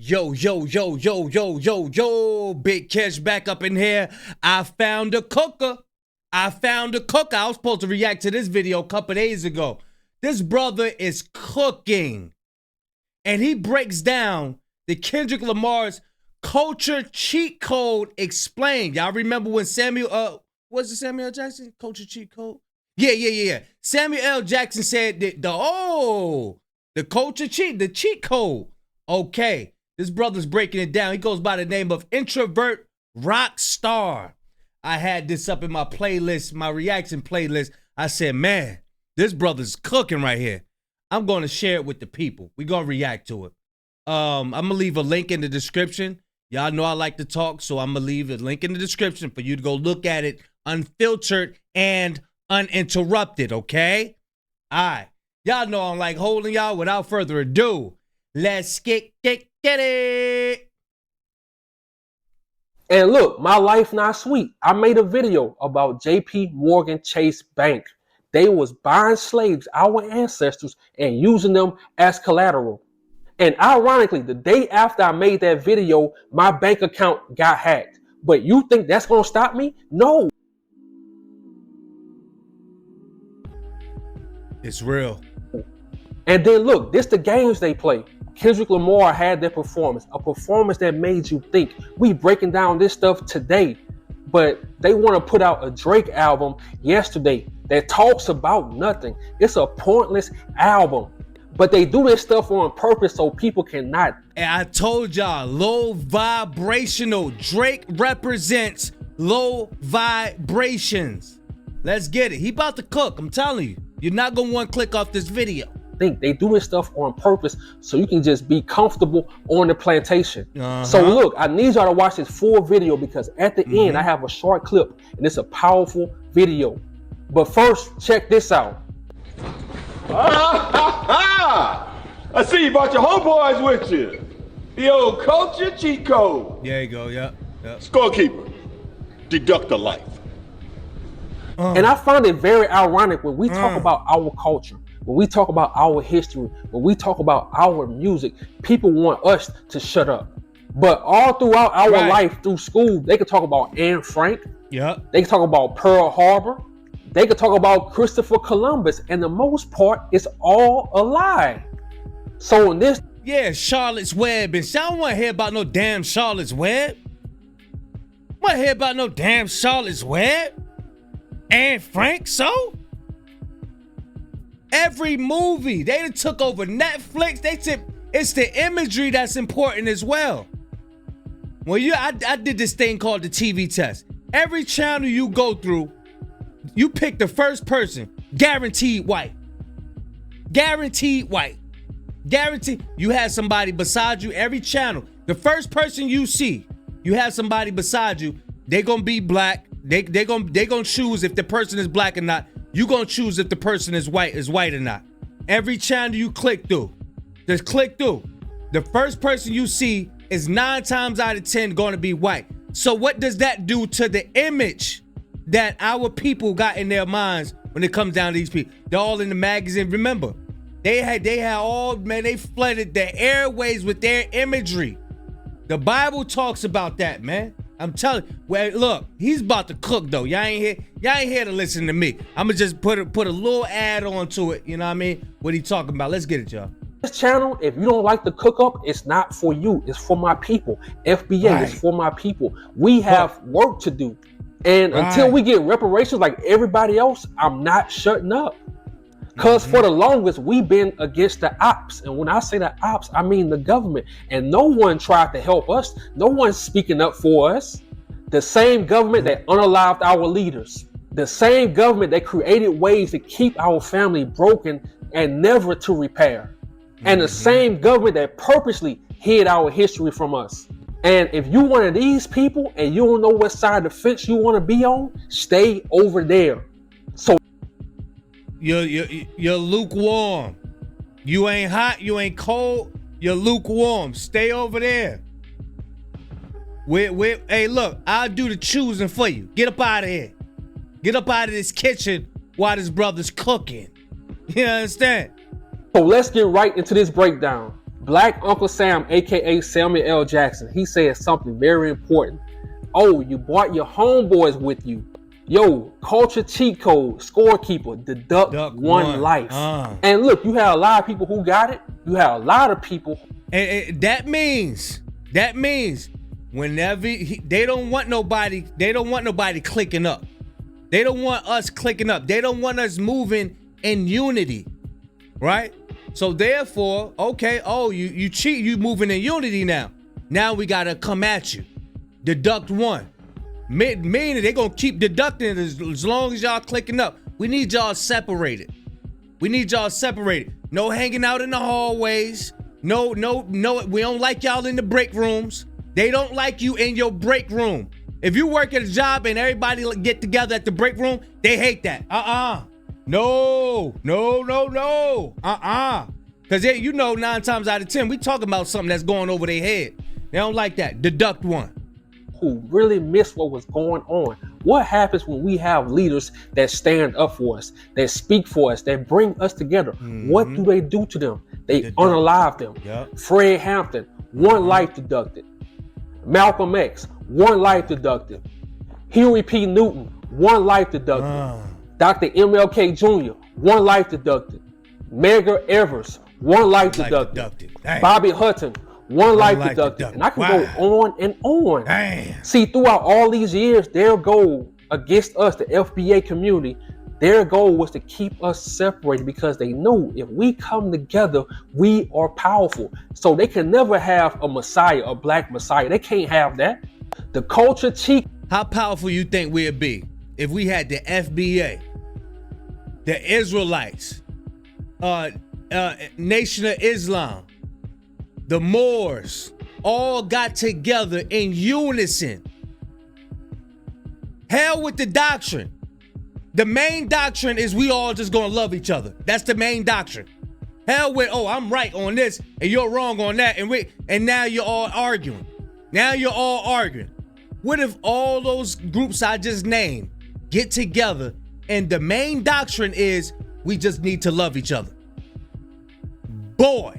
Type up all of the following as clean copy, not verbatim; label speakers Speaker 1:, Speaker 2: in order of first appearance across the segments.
Speaker 1: Yo, yo, yo, yo, yo, yo, yo, Big Cash back up in here. I found a cooker. I was supposed to react to this video a couple days ago. This brother is cooking. And he breaks down the Kendrick Lamar's culture cheat code explained. Y'all remember when was it Samuel L. Jackson? Culture cheat code? Yeah. Samuel L. Jackson said that the culture cheat, the cheat code. Okay. This brother's breaking it down. He goes by the name of Introvert Rock Star. I had this up in my playlist, my reaction playlist. I said, man, this brother's cooking right here. I'm going to share it with the people. We're going to react to it. I'm going to leave a link in the description. Y'all know I like to talk, so I'm going to leave a link in the description for you to go look at it unfiltered and uninterrupted, okay? All right. Y'all know I'm like holding y'all. Without further ado, let's get it.
Speaker 2: And look, my life not sweet. I made a video about JP Morgan Chase Bank. They was buying slaves, our ancestors, and using them as collateral. And ironically, the day after I made that video, my bank account got hacked. But you think that's going to stop me? No.
Speaker 1: It's real.
Speaker 2: And then look, this the games they play. Kendrick Lamar had their performance, a performance that made you think. We breaking down this stuff today, but they want to put out a Drake album yesterday that talks about nothing. It's a pointless album, but they do this stuff on purpose so people cannot.
Speaker 1: And I told y'all, low vibrational. Drake represents low vibrations. Let's get it. He about to cook. I'm telling you. You're not going to want to click off this video.
Speaker 2: Think they do this stuff on purpose so you can just be comfortable on the plantation. So look, I need y'all to watch this full video because at the end I have a short clip and it's a powerful video. But first, check this out.
Speaker 3: I see you brought your homeboys with you. The old culture cheat code.
Speaker 1: There you go, yep.
Speaker 3: Scorekeeper, deduct a life.
Speaker 2: And I find it very ironic when we talk about our culture, when we talk about our history, when we talk about our music, people want us to shut up. But all throughout our life through school, they could talk about Anne Frank.
Speaker 1: Yep.
Speaker 2: They could talk about Pearl Harbor. They could talk about Christopher Columbus. And the most part, it's all a lie. So in this...
Speaker 1: Yeah, Charlotte's Web. And I don't want to hear about no damn Charlotte's Web. I want to hear about no damn Charlotte's Web. Anne Frank, so? Every movie, they done took over Netflix. It's the imagery that's important as well. Well, I did this thing called the TV test. Every channel you go through, you pick the first person, guaranteed white. Guaranteed white. Guaranteed. You have somebody beside you, every channel. The first person you see, you have somebody beside you, they gonna be black. They gonna choose if the person is black or not. You gonna choose if the person is white or not. Every channel you click through, just click through. The first person you see is 9 times out of 10 gonna be white. So what does that do to the image that our people got in their minds when it comes down to these people? They're all in the magazine. Remember, they had all, man, they flooded the airways with their imagery. The Bible talks about that, man. I'm telling you. Well, look, he's about to cook though. Y'all ain't here to listen to me. I'ma just put a little ad onto it. You know what I mean? What he talking about? Let's get it, y'all.
Speaker 2: This channel, if you don't like the cook up, it's not for you. It's for my people. FBA is for my people. We have work to do. And until we get reparations like everybody else, I'm not shutting up. Because for the longest, we've been against the ops. And when I say the ops, I mean the government. And no one tried to help us. No one's speaking up for us. The same government that unalived our leaders. The same government that created ways to keep our family broken and never to repair. And the same government that purposely hid our history from us. And if you one of these people and you don't know what side of the fence you want to be on, stay over there. So
Speaker 1: You're lukewarm. You ain't hot, you ain't cold, you're lukewarm. Stay over there. Hey, look, I'll do the choosing for you. Get up out of here. Get up out of this kitchen while this brother's cooking. You understand?
Speaker 2: So let's get right into this breakdown. Black Uncle Sam, aka Samuel L. Jackson, he said something very important. Oh, you brought your homeboys with you. Yo, culture cheat code, scorekeeper, deduct one life. And look, you have a lot of people who got it. You have a lot of people.
Speaker 1: And that means whenever they don't want nobody clicking up. They don't want us clicking up. They don't want us moving in unity, right? So therefore, okay, oh, you cheat, you moving in unity now. Now we gotta come at you. Deduct one. Meaning they gonna keep deducting as long as y'all clicking up. We need y'all separated. No hanging out in the hallways. No, we don't like y'all in the break rooms. They don't like you in your break room. If you work at a job and everybody get together at the break room, they hate that. No. Because you know 9 times out of 10, we talking about something that's going over their head. They don't like that. Deduct one.
Speaker 2: Who really missed what was going on. What happens when we have leaders that stand up for us, that speak for us, that bring us together? What do they do to them? They unalive them.
Speaker 1: Yep.
Speaker 2: Fred Hampton, 1 life deducted. Malcolm X, 1 life deducted. Huey P. Newton, 1 life deducted. Dr. MLK Jr., 1 life deducted. Medgar Evers, 1 life deducted. Bobby Hutton, 1 life deducted. And I can go on and on.
Speaker 1: Damn.
Speaker 2: See, throughout all these years, their goal against us, the FBA community, their goal was to keep us separated because they knew if we come together, we are powerful. So they can never have a messiah, a black messiah. They can't have that. The culture cheat.
Speaker 1: How powerful you think we'd be if we had the FBA, the Israelites, Nation of Islam, the Moors, all got together in unison? Hell with the doctrine. The main doctrine is we all just gonna love each other. That's the main doctrine. Hell with, oh, I'm right on this and you're wrong on that, and now you're all arguing. What if all those groups I just named get together and the main doctrine is we just need to love each other? Boy.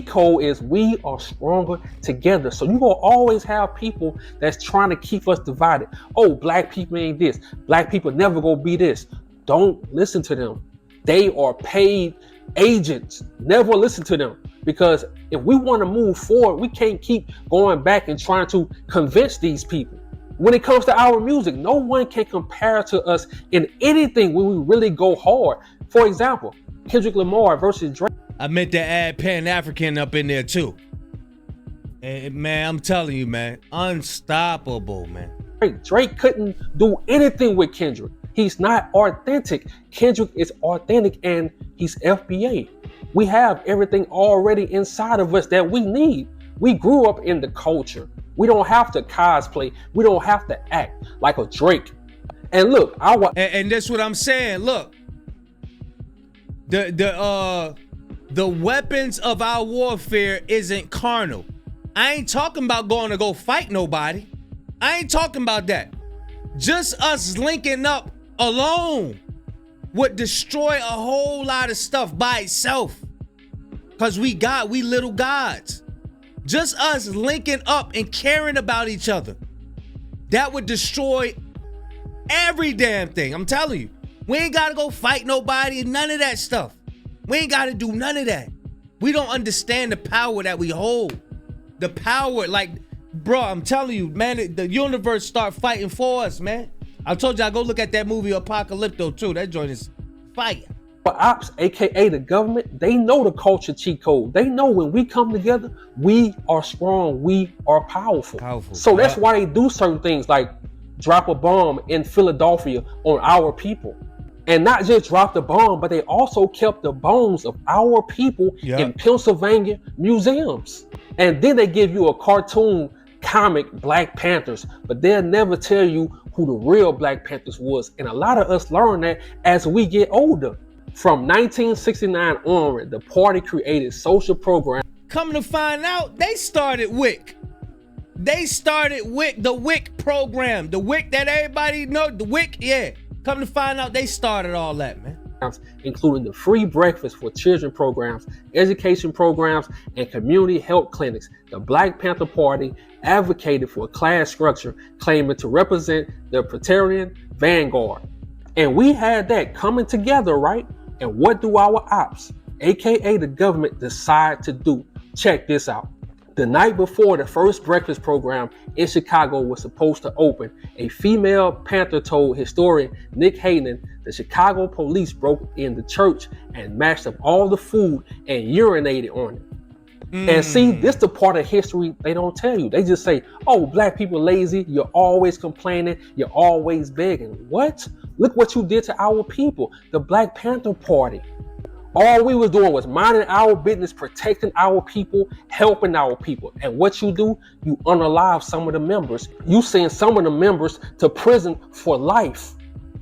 Speaker 2: Code is we are stronger together. So you're gonna always have people that's trying to keep us divided. Oh, black people ain't this. Black people never gonna be this. Don't listen to them. They are paid agents. Never listen to them. Because if we want to move forward, we can't keep going back and trying to convince these people. When it comes to our music, no one can compare to us in anything when we really go hard. For example, Kendrick Lamar versus Drake.
Speaker 1: I meant to add Pan-African up in there too. And man, I'm telling you, man, unstoppable, man.
Speaker 2: Drake couldn't do anything with Kendrick. He's not authentic. Kendrick is authentic and he's FBA. We have everything already inside of us that we need. We grew up in the culture. We don't have to cosplay. We don't have to act like a Drake. And look,
Speaker 1: and that's what I'm saying. Look, the weapons of our warfare isn't carnal. I ain't talking about going to go fight nobody. I ain't talking about that. Just us linking up alone would destroy a whole lot of stuff by itself. Cause we little gods. Just us linking up and caring about each other, that would destroy every damn thing. I'm telling you, we ain't gotta go fight nobody, none of that stuff. We ain't gotta do none of that. We don't understand the power that we hold. The power, like, bro, I'm telling you, man, the universe start fighting for us, man. I told you I go look at that movie Apocalypto too. That joint is fire.
Speaker 2: But ops, aka the government, they know the culture cheat code. They know when we come together, we are strong, we are powerful. So that's why they do certain things like drop a bomb in Philadelphia on our people. And not just drop the bomb, but they also kept the bones of our people in Pennsylvania museums. And then they give you a cartoon comic Black Panthers, but they'll never tell you who the real Black Panthers was. And a lot of us learn that as we get older. From 1969 onward, the party created social programs.
Speaker 1: Coming to find out, they started WIC. They started WIC, the WIC program. The WIC that everybody know, the WIC, yeah. Come to find out, they started all that, man.
Speaker 2: Including the free breakfast for children programs, education programs, and community health clinics. The Black Panther Party advocated for a class structure, claiming to represent the proletarian vanguard. And we had that coming together, right? And what do our ops, aka the government, decide to do? Check this out. The night before the first breakfast program in Chicago was supposed to open, a female Panther told historian Nick Hayden the Chicago police broke in the church and mashed up all the food and urinated on it. And see, this the part of history they don't tell you. They just say, oh, black people lazy, you're always complaining, you're always begging. What? Look what you did to our people, the Black Panther Party. All we was doing was minding our business, protecting our people, helping our people. And what you do, you unalive some of the members. You send some of the members to prison for life.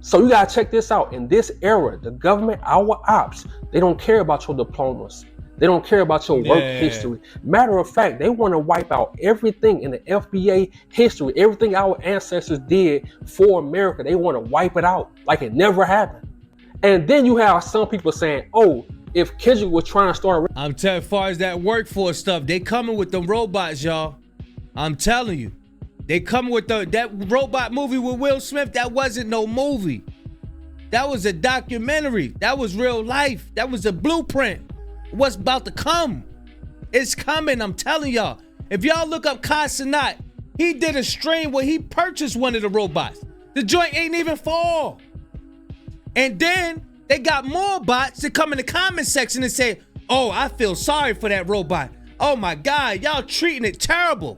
Speaker 2: So you gotta check this out. In this era, the government, our ops, they don't care about your diplomas. They don't care about your work history. Matter of fact, they want to wipe out everything in the FBA history, everything our ancestors did for America. They want to wipe it out like it never happened. And then you have some people saying, oh, if Kendrick was trying to start
Speaker 1: I'm telling you, as far as that workforce stuff, they coming with them robots, y'all. I'm telling you. They coming with that robot movie with Will Smith. That wasn't no movie. That was a documentary. That was real life. That was a blueprint. What's about to come? It's coming, I'm telling y'all. If y'all look up Kai Cenat, he did a stream where he purchased one of the robots. The joint ain't even fall. And then they got more bots that come in the comment section and say, oh, I feel sorry for that robot. Oh my God, y'all treating it terrible.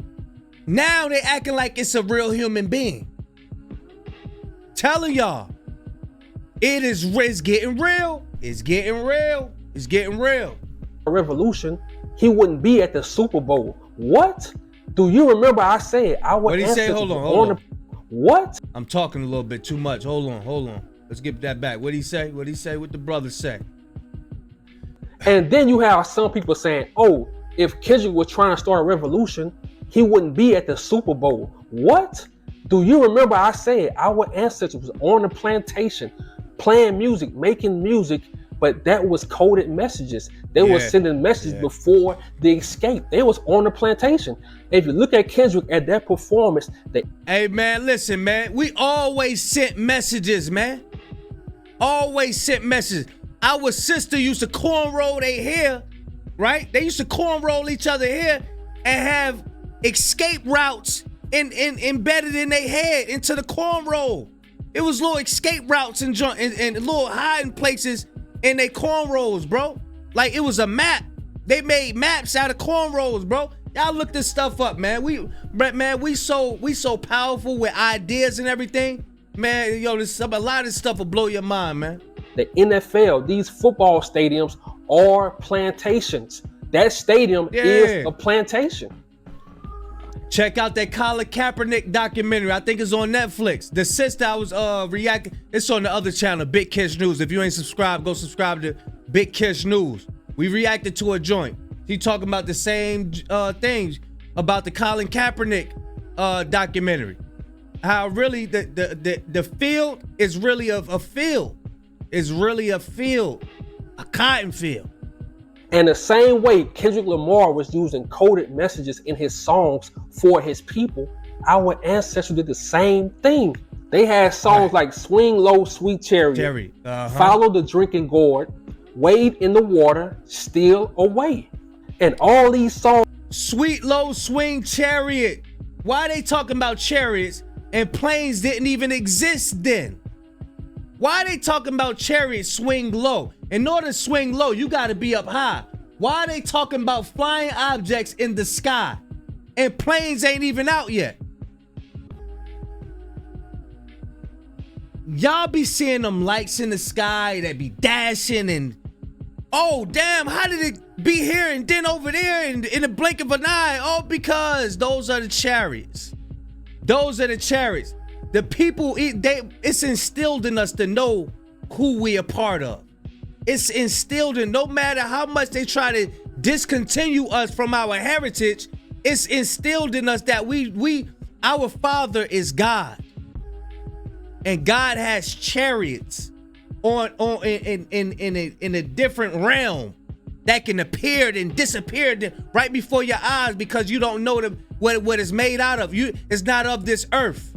Speaker 1: Now they acting like it's a real human being. Telling y'all, it's getting real. It's getting real. It's getting real.
Speaker 2: Revolution, he wouldn't be at the Super Bowl. What? Do you remember I said
Speaker 1: What did he say? Hold on.
Speaker 2: What?
Speaker 1: I'm talking a little bit too much. Hold on. Let's get that back. What did he say? What the brother say?
Speaker 2: And then you have some people saying, oh, if Kendrick was trying to start a revolution, he wouldn't be at the Super Bowl. What? Do you remember I said our ancestors was on the plantation playing music, making music, but that was coded messages. They were sending messages before the escape. They was on the plantation. If you look at Kendrick at that performance,
Speaker 1: hey man, listen, man. We always sent messages, man. Always sent messages. Our sister used to cornroll their hair, right? They used to cornroll each other hair and have escape routes embedded in their head into the cornrow. It was little escape routes and little hiding places in their cornrows, bro. Like it was a map. They made maps out of cornrows, bro. Y'all look this stuff up, man. We so powerful with ideas and everything. Man, yo, a lot of this stuff will blow your mind, man.
Speaker 2: The NFL, these football stadiums are plantations. That stadium is a plantation.
Speaker 1: Check out that Colin Kaepernick documentary. I think it's on Netflix. The sister I was reacting, it's on the other channel, Big Kish News. If you ain't subscribed, go subscribe to Big Kish News. We reacted to a joint. He talking about the same things about the Colin Kaepernick documentary. How really the field is really a field. It's really a field, a cotton field.
Speaker 2: And the same way Kendrick Lamar was using coded messages in his songs for his people, our ancestors did the same thing. They had songs like Swing Low, Sweet Chariot, Follow the Drinking Gourd, Wade in the Water, Steal Away. And all these songs.
Speaker 1: Sweet Low, Swing Chariot. Why are they talking about chariots and planes didn't even exist then? Why are they talking about chariots swing low? In order to swing low, you got to be up high. Why are they talking about flying objects in the sky? And planes ain't even out yet. Y'all be seeing them lights in the sky that be dashing and, oh, damn, how did it be here and then over there in the blink of an eye? Oh, because those are the chariots. Those are the chariots. The people, it's instilled in us to know who we are part of. It's instilled in, no matter how much they try to discontinue us from our heritage, it's instilled in us that our Father is God. and God has chariots in a different realm that can appear and disappear right before your eyes because you don't know what it's made out of. It's not of this earth.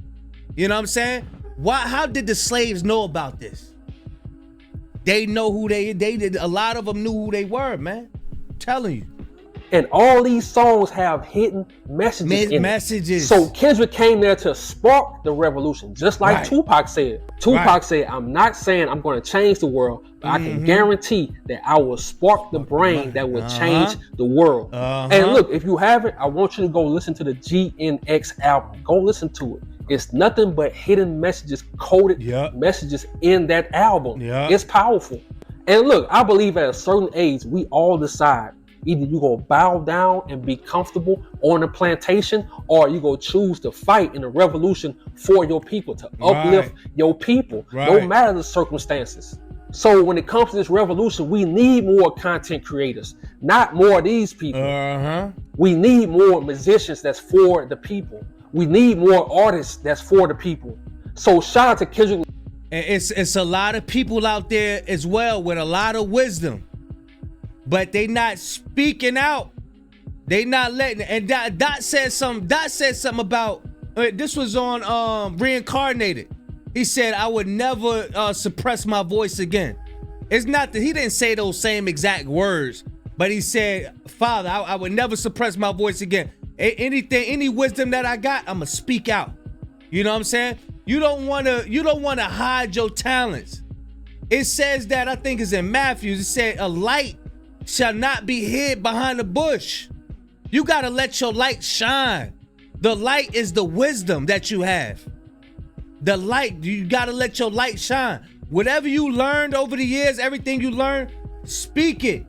Speaker 1: You know what I'm saying? How did the slaves know about this? They know who they did. A lot of them knew who they were, man. I'm telling you.
Speaker 2: And all these songs have hidden messages in it. So Kendrick came there to spark the revolution, just like Tupac said. Tupac said, I'm not saying I'm going to change the world, but I can guarantee that I will spark the brain that will change the world. And look, if you haven't, I want you to go listen to the GNX album. Go listen to it. It's nothing but hidden messages, coded messages in that album. It's powerful. And look, I believe at a certain age, we all decide either you gonna bow down and be comfortable on the plantation, or you gonna choose to fight in a revolution for your people, to uplift your people, no matter the circumstances. So when it comes to this revolution, we need more content creators, not more of these people. We need more musicians that's for the people. We need more artists that's for the people. So shout out to Kendrick.
Speaker 1: And it's a lot of people out there as well with a lot of wisdom, but they not speaking out. They not letting. And Dot said something. Dot said something about this was on Reincarnated. He said, I would never suppress my voice again. It's not that he didn't say those same exact words, but he said, Father, I would never suppress my voice again. Any wisdom that I got, I'ma speak out. You know what I'm saying? You don't wanna hide your talents. It says that, I think it's in Matthew, it said a light shall not be hid behind a bush. You gotta let your light shine. The light is the wisdom that you have. The light, you gotta let your light shine. Whatever you learned over the years, everything you learned, speak it.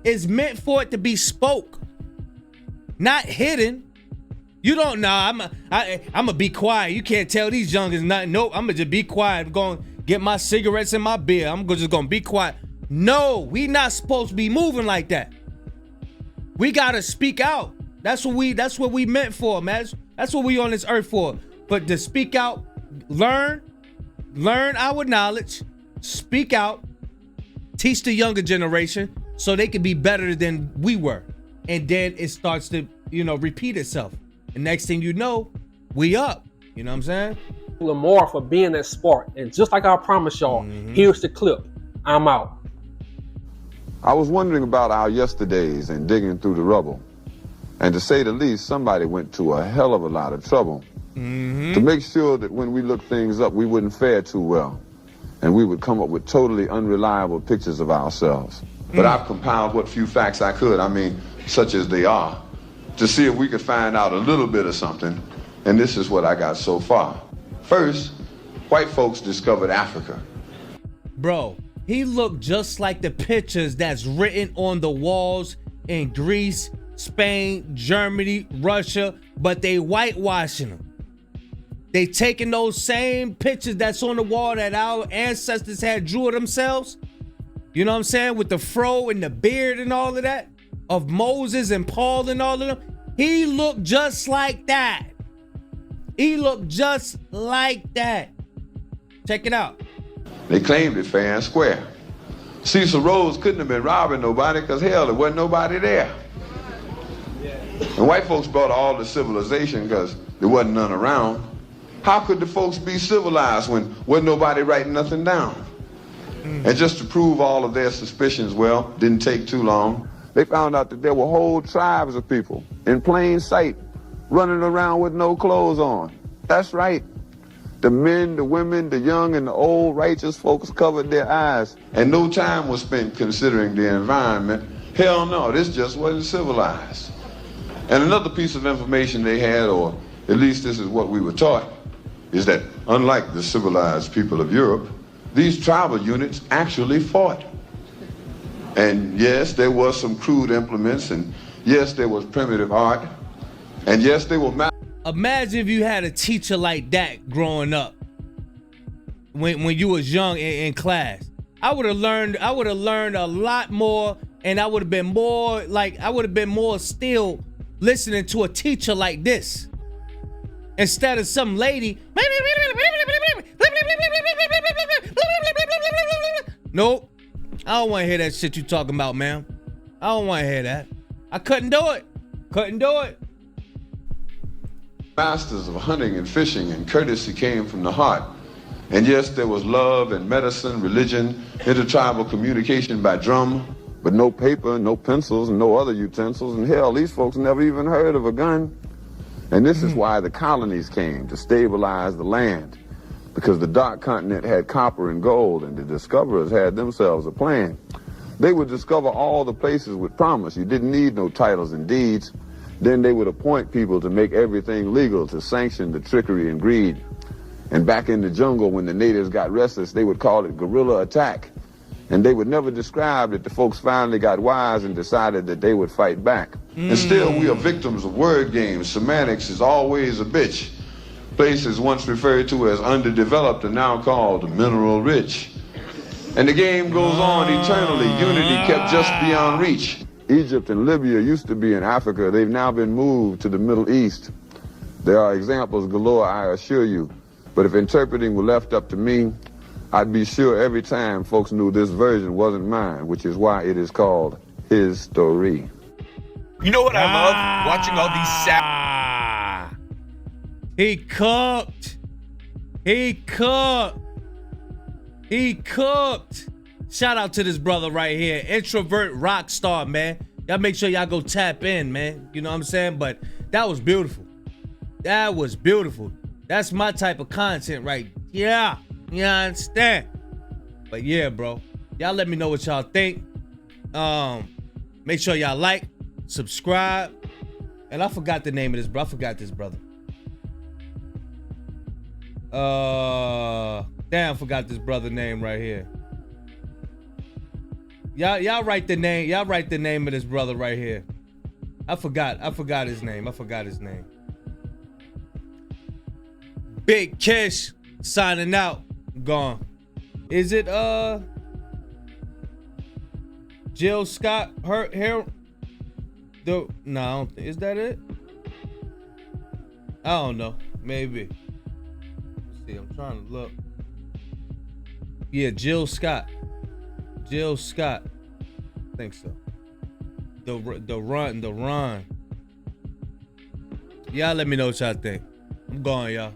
Speaker 1: It's meant for it to be spoke, not hidden. You don't know. I'm gonna be quiet. You can't tell these youngins nothing. Nope, I'm gonna just be quiet. I'm gonna get my cigarettes and my beer. I'm just gonna be quiet. No, we not supposed to be moving like that. We gotta speak out. That's what we meant for, man. That's what we on this earth for. But to speak out, learn our knowledge, speak out, teach the younger generation so they can be better than we were. And then it starts to, repeat itself. And next thing you know, we up. You know what I'm saying?
Speaker 2: Lamar for being that spark. And just like I promised y'all, here's the clip. I'm out.
Speaker 4: I was wondering about our yesterdays and digging through the rubble. And to say the least, somebody went to a hell of a lot of trouble to make sure that when we looked things up, we wouldn't fare too well. And we would come up with totally unreliable pictures of ourselves.
Speaker 3: But I've compiled what few facts I could, such as they are, to see if we could find out a little bit of something. And this is what I got so far. First, white folks discovered Africa.
Speaker 1: Bro, he looked just like the pictures that's written on the walls in Greece, Spain, Germany, Russia, but they whitewashing them. They taking those same pictures that's on the wall that our ancestors had drew of themselves. You know what I'm saying? With the fro and the beard and all of that, of Moses and Paul and all of them. He looked just like that. He looked just like that. Check it out.
Speaker 3: They claimed it fair and square. Cecil Rhodes couldn't have been robbing nobody because, hell, there wasn't nobody there. And white folks brought all the civilization because there wasn't none around. How could the folks be civilized when wasn't nobody writing nothing down? And just to prove all of their suspicions, well, didn't take too long.
Speaker 4: They found out that there were whole tribes of people in plain sight running around with no clothes on. That's right. The men, the women, the young, and the old righteous folks covered their eyes.
Speaker 3: And no time was spent considering the environment. Hell no, this just wasn't civilized. And another piece of information they had, or at least this is what we were taught, is that unlike the civilized people of Europe, these tribal units actually fought. And yes, there was some crude implements, and yes, there was primitive art, and yes, they were...
Speaker 1: Imagine if you had a teacher like that growing up when you was young in class. I would have learned a lot more, and I would have been more still listening to a teacher like this instead of some lady Nope. I don't want to hear that shit you talking about, man. I don't want to hear that. I couldn't do it. Couldn't do it.
Speaker 3: Masters of hunting and fishing, and courtesy came from the heart. And yes, there was love and medicine, religion, intertribal communication by drum.
Speaker 4: But no paper, no pencils, and no other utensils. And hell, these folks never even heard of a gun. And this is why the colonies came, to stabilize the land. Because the dark continent had copper and gold, and the discoverers had themselves a plan. They would discover all the places with promise. You didn't need no titles and deeds. Then they would appoint people to make everything legal, to sanction the trickery and greed. And back in the jungle, when the natives got restless, they would call it guerrilla attack. And they would never describe that the folks finally got wise and decided that they would fight back.
Speaker 3: And still, we are victims of word games. Semantics is always a bitch. Places once referred to as underdeveloped are now called mineral rich. And the game goes on eternally. Unity kept just beyond reach.
Speaker 4: Egypt and Libya used to be in Africa. They've now been moved to the Middle East. There are examples galore, I assure you. But if interpreting were left up to me, I'd be sure every time folks knew this version wasn't mine, which is why it is called his story.
Speaker 5: You know what I love? Watching all these
Speaker 1: He cooked. He cooked. He cooked. Shout out to this brother right here. Introvert rock star, man. Y'all make sure y'all go tap in, man. You know what I'm saying? But that was beautiful. That was beautiful. That's my type of content right. Yeah. You understand? But yeah, bro. Y'all let me know what y'all think. Make sure y'all like, subscribe. And I forgot the name of this, bro. I forgot this brother. Damn, I forgot this brother name right here. Y'all write the name. Y'all write the name of this brother right here. I forgot his name. Big Kish signing out. Gone. Is it Jill Scott? Her no, I don't think. Is that it? I don't know. Maybe. Let's see. I'm trying to look. Yeah, Jill Scott. I think so. The run. Y'all let me know what y'all think. I'm going, y'all.